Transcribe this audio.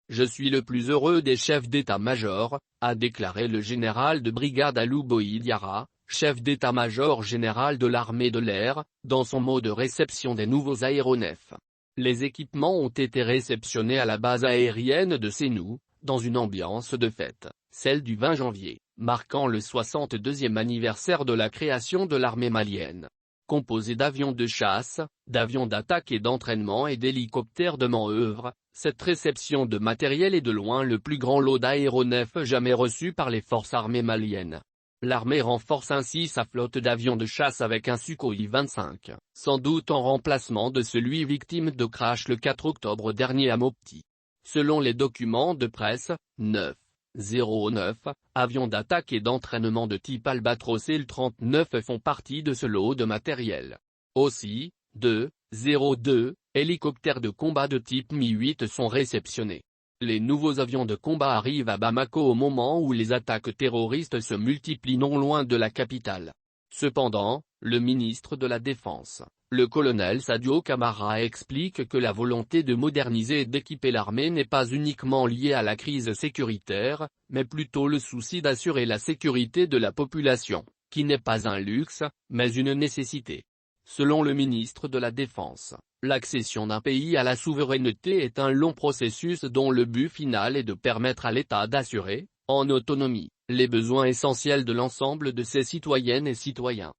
Je suis le plus heureux des chefs d'état-major, a déclaré le général de brigade Alou Boï Diarra, chef d'état-major général de l'armée de l'air, dans son mot de réception des nouveaux aéronefs. Les équipements ont été réceptionnés à la base aérienne de Sénou, dans une ambiance de fête, celle du 20 janvier, marquant le 62e anniversaire de la création de l'armée malienne. Composée d'avions de chasse, d'avions d'attaque et d'entraînement et d'hélicoptères de manœuvre, cette réception de matériel est de loin le plus grand lot d'aéronefs jamais reçu par les forces armées maliennes. L'armée renforce ainsi sa flotte d'avions de chasse avec un Sukhoi 25, sans doute en remplacement de celui victime de crash le 4 octobre dernier à Mopti. Selon les documents de presse, 909 avions d'attaque et d'entraînement de type Albatros Il-39 font partie de ce lot de matériel. Aussi, 202 hélicoptères de combat de type Mi-8 sont réceptionnés. Les nouveaux avions de combat arrivent à Bamako au moment où les attaques terroristes se multiplient non loin de la capitale. Cependant, le ministre de la Défense, le colonel Sadio Kamara, explique que la volonté de moderniser et d'équiper l'armée n'est pas uniquement liée à la crise sécuritaire, mais plutôt le souci d'assurer la sécurité de la population, qui n'est pas un luxe, mais une nécessité. Selon le ministre de la Défense, l'accession d'un pays à la souveraineté est un long processus dont le but final est de permettre à l'État d'assurer, en autonomie, les besoins essentiels de l'ensemble de ses citoyennes et citoyens.